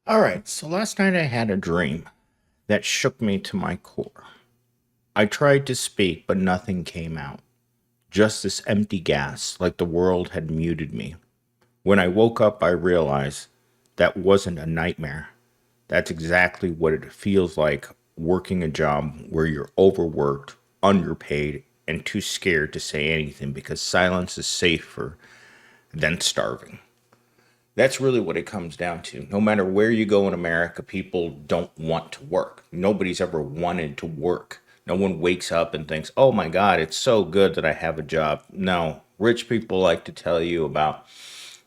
All right, so last night I had a dream that shook me to my core. I tried to speak, but nothing came out. Just this empty gas, like the world had muted me. When I woke up, I realized that wasn't a nightmare. That's exactly what it feels like working a job where you're overworked, underpaid, and too scared to say anything because silence is safer than starving. That's really what it comes down to. No matter where you go in America, people don't want to work. Nobody's ever wanted to work. No one wakes up and thinks, oh my God, it's so good that I have a job. No, rich people like to tell you about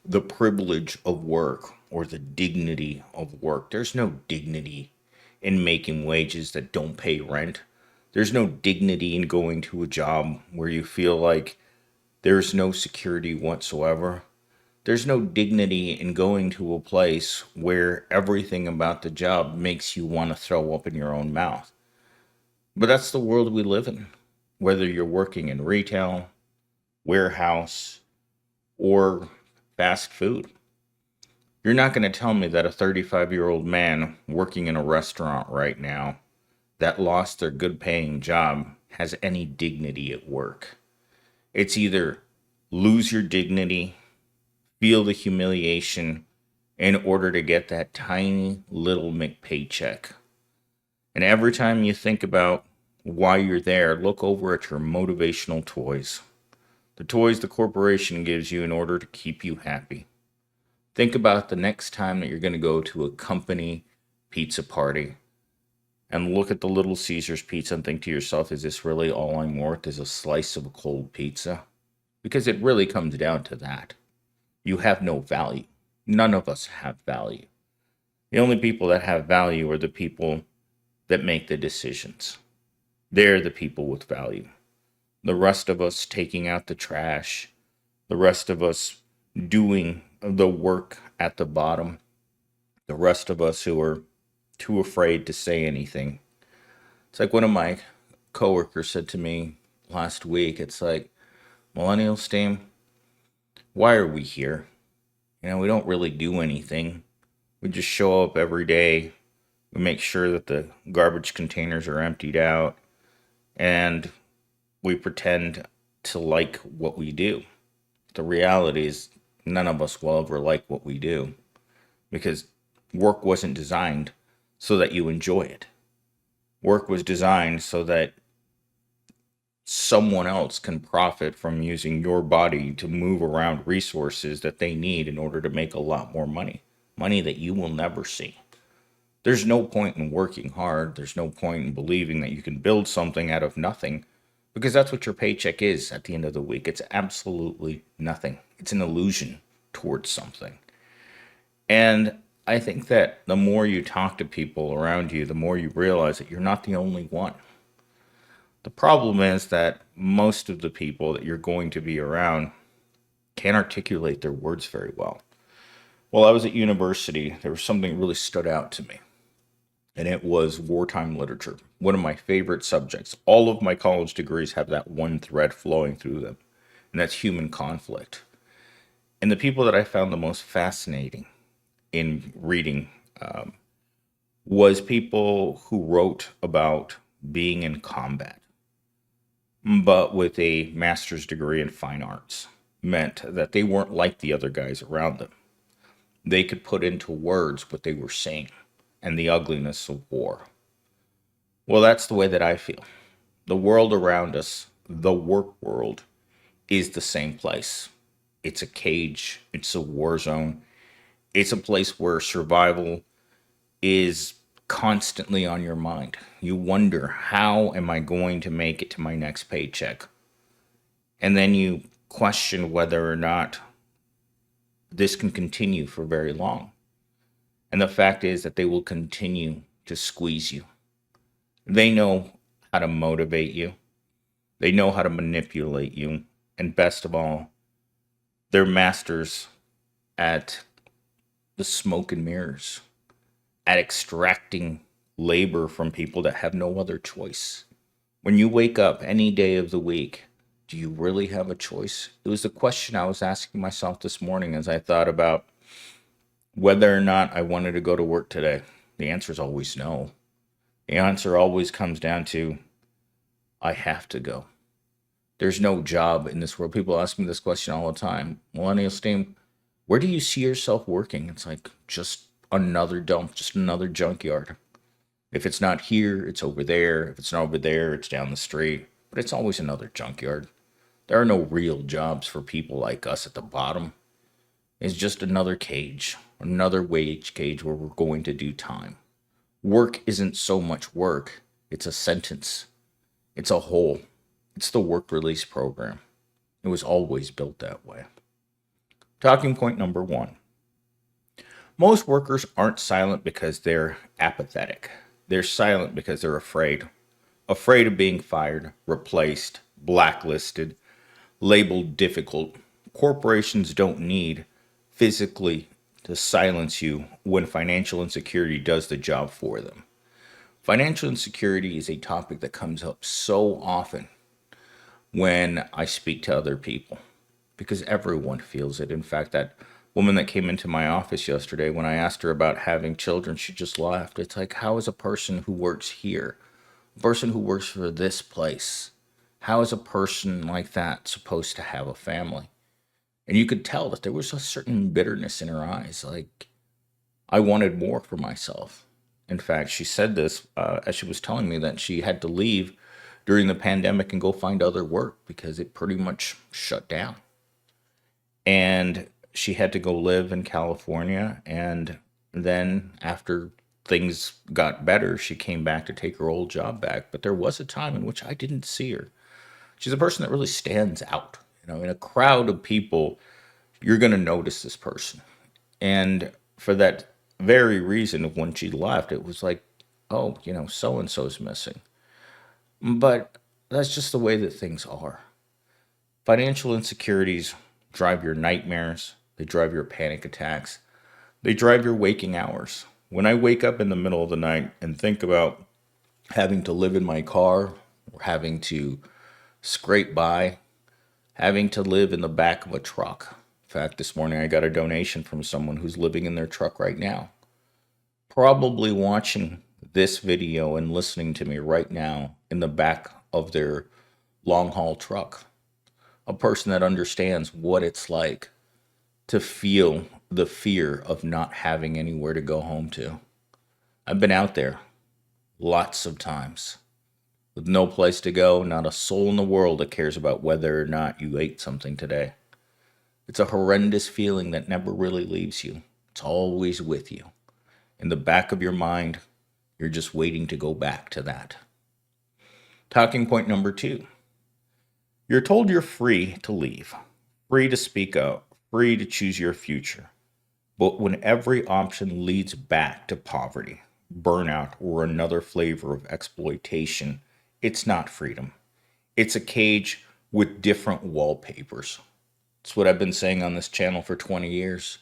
the privilege of work or the dignity of work. There's no dignity in making wages that don't pay rent. There's no dignity in going to a job where you feel like there's no security whatsoever. There's no dignity in going to a place where everything about the job makes you want to throw up in your own mouth. But that's the world we live in. Whether you're working in retail, warehouse, or fast food, you're not going to tell me that a 35-year-old man working in a restaurant right now that lost their good paying job has any dignity at work. It's either lose your dignity, feel the humiliation in order to get that tiny little paycheck. And every time you think about why you're there, look over at your motivational toys. The toys the corporation gives you in order to keep you happy. Think about the next time that you're going to go to a company pizza party and look at the Little Caesars pizza and think to yourself, is this really all I'm worth? Is a slice of a cold pizza? Because it really comes down to that. You have no value. None of us have value. The only people that have value are the people that make the decisions. They're the people with value. The rest of us taking out the trash, the rest of us doing the work at the bottom, the rest of us who are too afraid to say anything. It's like one of my coworkers said to me last week, it's like, millennials team, why are we here? We don't really do anything. We just show up every day. We make sure that the garbage containers are emptied out, and we pretend to like what we do. The reality is, none of us will ever like what we do because work wasn't designed so that you enjoy it. Work was designed so that someone else can profit from using your body to move around resources that they need in order to make a lot more money. Money that you will never see. There's no point in working hard. There's no point in believing that you can build something out of nothing because that's what your paycheck is at the end of the week. It's absolutely nothing. It's an illusion towards something. And I think that the more you talk to people around you, the more you realize that you're not the only one. The problem is that most of the people that you're going to be around can't articulate their words very well. While I was at university, there was something that really stood out to me, and it was wartime literature, one of my favorite subjects. All of my college degrees have that one thread flowing through them, and that's human conflict. And the people that I found the most fascinating in reading was people who wrote about being in combat, but with a master's degree in fine arts, meant that they weren't like the other guys around them. They could put into words what they were saying and the ugliness of war. Well, that's the way that I feel. The world around us, the work world, is the same place. It's a cage, it's a war zone, it's a place where survival is constantly on your mind. You wonder, how am I going to make it to my next paycheck? And then you question whether or not this can continue for very long. And the fact is that they will continue to squeeze you. They know how to motivate you, they know how to manipulate you, and best of all, they're masters at the smoke and mirrors, at extracting labor from people that have no other choice. When you wake up any day of the week, do you really have a choice? It was the question I was asking myself this morning as I thought about Whether or not I wanted to go to work today, the answer is always no. The answer always comes down to I have to go. There's no job in this world. People ask me this question all the time. Millennial Steam, where do you see yourself working? It's like just another dump, just another junkyard. If it's not here, it's over there. If it's not over there, it's down the street. But it's always another junkyard. There are no real jobs for people like us at the bottom. It's just another cage, another wage cage where we're going to do time. Work isn't so much work, it's a sentence, it's a whole. It's the work release program. It was always built that way. Talking point number 1. Most workers aren't silent because they're apathetic. They're silent because they're afraid. Afraid of being fired, replaced, blacklisted, labeled difficult. Corporations don't need physically to silence you when financial insecurity does the job for them. Financial insecurity is a topic that comes up so often when I speak to other people because everyone feels it. In fact, that woman that came into my office yesterday, when I asked her about having children, she just laughed. It's like, how is a person who works here, a person who works for this place, how is a person like that supposed to have a family? And you could tell that there was a certain bitterness in her eyes. Like, I wanted more for myself. In fact, she said this as she was telling me that she had to leave during the pandemic and go find other work because it pretty much shut down. And she had to go live in California. And then after things got better, she came back to take her old job back. But there was a time in which I didn't see her. She's a person that really stands out. You know, in a crowd of people, you're going to notice this person. And for that very reason of when she left, it was like, oh, so and so's missing. But that's just the way that things are. Financial insecurities drive your nightmares, they drive your panic attacks, they drive your waking hours. When I wake up in the middle of the night and think about having to live in my car or having to scrape by, having to live in the back of a truck. In fact, this morning I got a donation from someone who's living in their truck right now. Probably watching this video and listening to me right now in the back of their long haul truck. A person that understands what it's like to feel the fear of not having anywhere to go home to. I've been out there lots of times with no place to go, not a soul in the world that cares about whether or not you ate something today. It's a horrendous feeling that never really leaves you. It's always with you. In the back of your mind, you're just waiting to go back to that. Talking point number 2. You're told you're free to leave, free to speak out, free to choose your future. But when every option leads back to poverty, burnout, or another flavor of exploitation, it's not freedom. It's a cage with different wallpapers. It's what I've been saying on this channel for 20 years.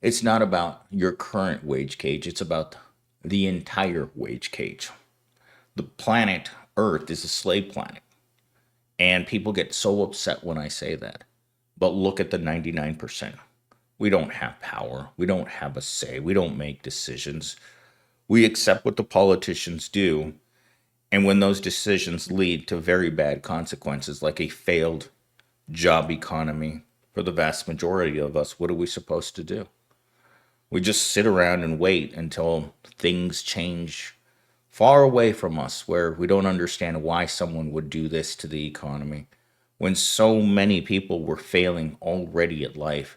It's not about your current wage cage. It's about the entire wage cage. The planet Earth is a slave planet. And people get so upset when I say that. But look at the 99%. We don't have power. We don't have a say. We don't make decisions. We accept what the politicians do. And when those decisions lead to very bad consequences, like a failed job economy for the vast majority of us, what are we supposed to do? We just sit around and wait until things change far away from us, where we don't understand why someone would do this to the economy. When so many people were failing already at life,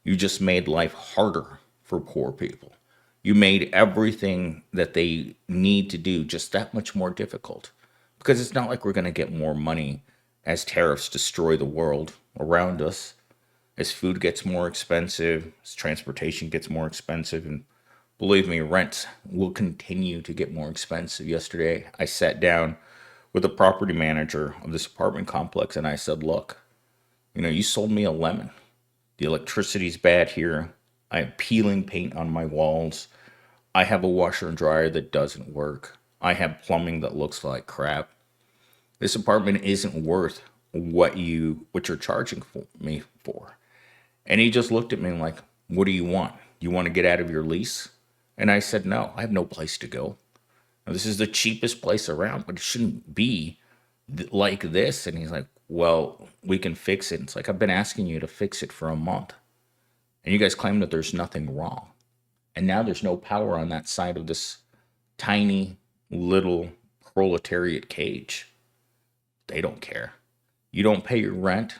you just made life harder for poor people. You made everything that they need to do just that much more difficult. Because it's not like we're going to get more money as tariffs destroy the world around us, as food gets more expensive, as transportation gets more expensive, and believe me, rent will continue to get more expensive. Yesterday, I sat down with the property manager of this apartment complex and I said, look, you sold me a lemon. The electricity's bad here. I have peeling paint on my walls. I have a washer and dryer that doesn't work. I have plumbing that looks like crap. This apartment isn't worth what you're charging me for. And he just looked at me like, what do you want? You want to get out of your lease? And I said, no, I have no place to go. Now, this is the cheapest place around, but it shouldn't be like this. And he's like, well, we can fix it. It's like, I've been asking you to fix it for a month. And you guys claim that there's nothing wrong. And now there's no power on that side of this tiny little proletariat cage. They don't care. You don't pay your rent.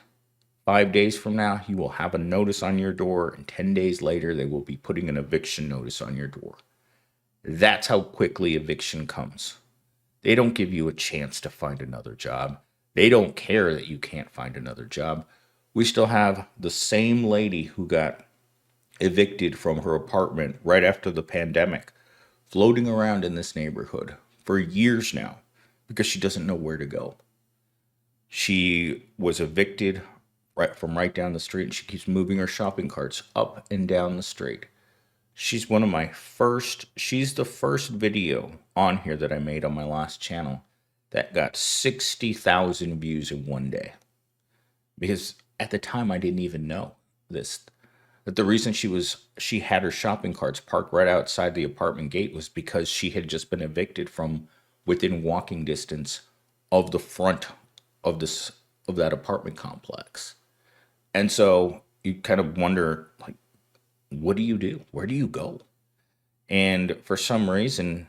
5 days from now, you will have a notice on your door, and 10 days later, they will be putting an eviction notice on your door. That's how quickly eviction comes. They don't give you a chance to find another job. They don't care that you can't find another job. We still have the same lady who got evicted from her apartment right after the pandemic, floating around in this neighborhood for years now because she doesn't know where to go. She was evicted right down the street, and she keeps moving her shopping carts up and down the street. She's the first video on here that I made on my last channel that got 60,000 views in one day. Because at the time I didn't even know this. That the reason she had her shopping carts parked right outside the apartment gate was because she had just been evicted from within walking distance of the front of that apartment complex. And so you kind of wonder, like, what do you do? Where do you go? And for some reason,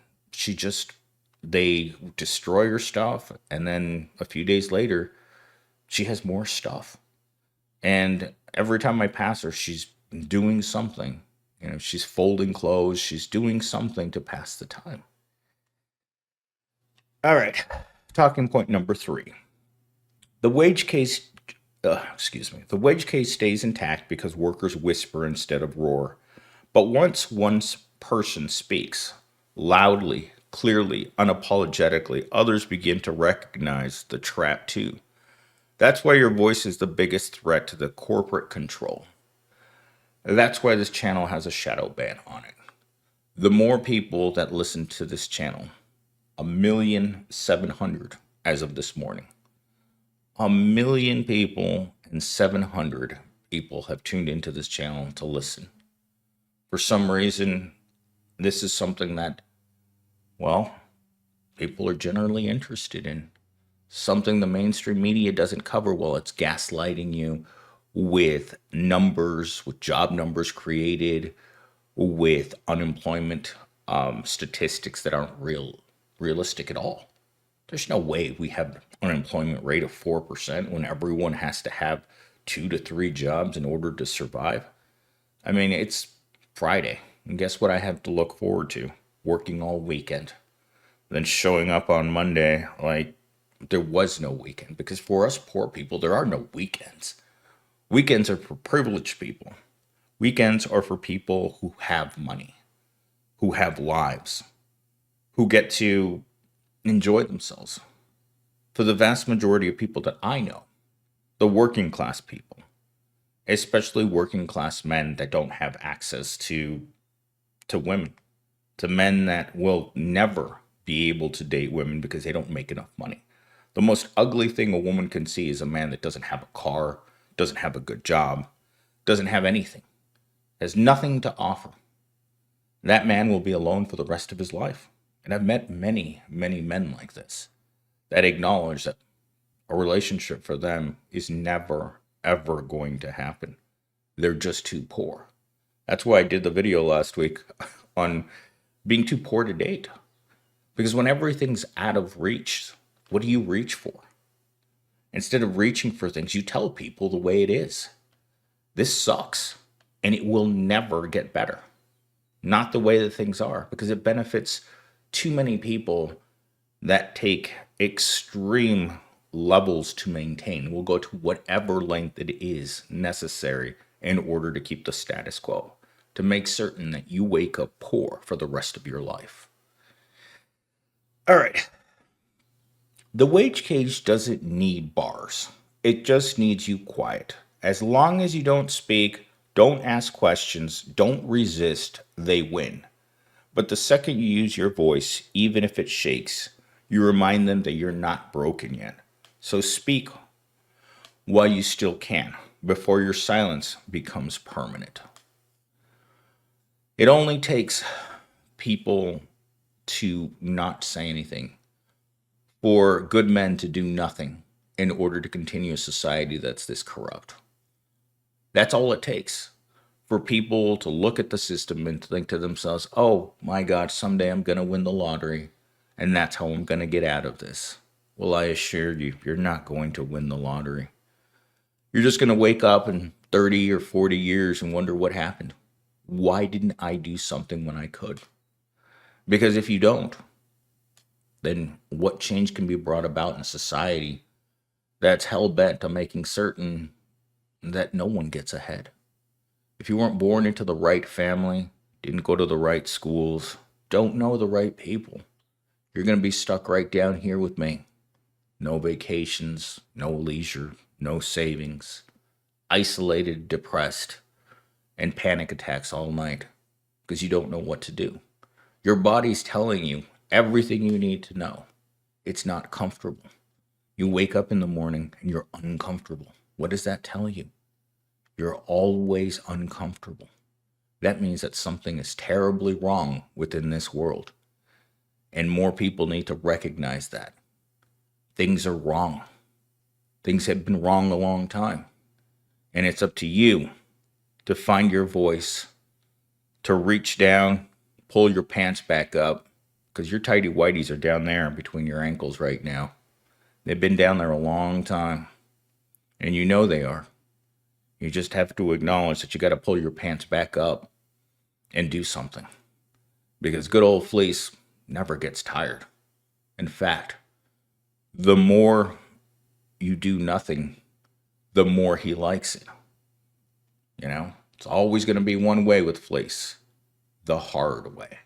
they destroy her stuff. And then a few days later, she has more stuff. And every time I pass her, she's doing something. She's folding clothes. She's doing something to pass the time. All right. Talking point number 3. The wage case stays intact because workers whisper instead of roar. But once one person speaks loudly, clearly, unapologetically, others begin to recognize the trap too. That's why your voice is the biggest threat to the corporate control. That's why this channel has a shadow ban on it. The more people that listen to this channel, 1,700,000 as of this morning. 1,000,000 people and 700 people have tuned into this channel to listen. For some reason, this is something that, well, people are generally interested in. Something the mainstream media doesn't cover. Well, it's gaslighting you with numbers, with job numbers created, with unemployment statistics that aren't realistic at all. There's no way we have an unemployment rate of 4% when everyone has to have 2 to 3 jobs in order to survive. I mean, it's Friday, and guess what I have to look forward to? Working all weekend. Then showing up on Monday like there was no weekend. Because for us poor people, there are no weekends. Weekends are for privileged people. Weekends are for people who have money, who have lives, who get to enjoy themselves. For the vast majority of people that I know, the working class people, especially working class men that don't have access to women, to men that will never be able to date women because they don't make enough money. The most ugly thing a woman can see is a man that doesn't have a car, doesn't have a good job, doesn't have anything, has nothing to offer. That man will be alone for the rest of his life. And I've met many, many men like this that acknowledge that a relationship for them is never, ever going to happen. They're just too poor. That's why I did the video last week on being too poor to date. Because when everything's out of reach, what do you reach for? Instead of reaching for things, you tell people the way it is. This sucks, and it will never get better. Not the way that things are, because it benefits too many people that take extreme levels to maintain. Will go to whatever length it is necessary in order to keep the status quo, to make certain that you wake up poor for the rest of your life. All right. The wage cage doesn't need bars. It just needs you quiet. As long as you don't speak, don't ask questions, don't resist, they win. But the second you use your voice, even if it shakes, you remind them that you're not broken yet. So speak while you still can, before your silence becomes permanent. It only takes people to not say anything, for good men to do nothing in order to continue a society that's this corrupt. That's all it takes for people to look at the system and think to themselves, oh my God, someday I'm going to win the lottery and that's how I'm going to get out of this. Well, I assure you, you're not going to win the lottery. You're just going to wake up in 30 or 40 years and wonder what happened. Why didn't I do something when I could? Because if you don't, then what change can be brought about in a society that's hell bent on making certain that no one gets ahead? If you weren't born into the right family, didn't go to the right schools, don't know the right people, you're going to be stuck right down here with me. No vacations, no leisure, no savings, isolated, depressed, and panic attacks all night because you don't know what to do. Your body's telling you everything you need to know. It's not comfortable. You wake up in the morning and you're uncomfortable. What does that tell you? You're always uncomfortable. That means that something is terribly wrong within this world. And more people need to recognize that. Things are wrong. Things have been wrong a long time. And it's up to you to find your voice, to reach down, pull your pants back up, because your tighty whities are down there between your ankles right now. They've been down there a long time. And you know they are. You just have to acknowledge that you got to pull your pants back up and do something. Because good old Fleece never gets tired. In fact, the more you do nothing, the more he likes it. You know, it's always going to be one way with Fleece, the hard way.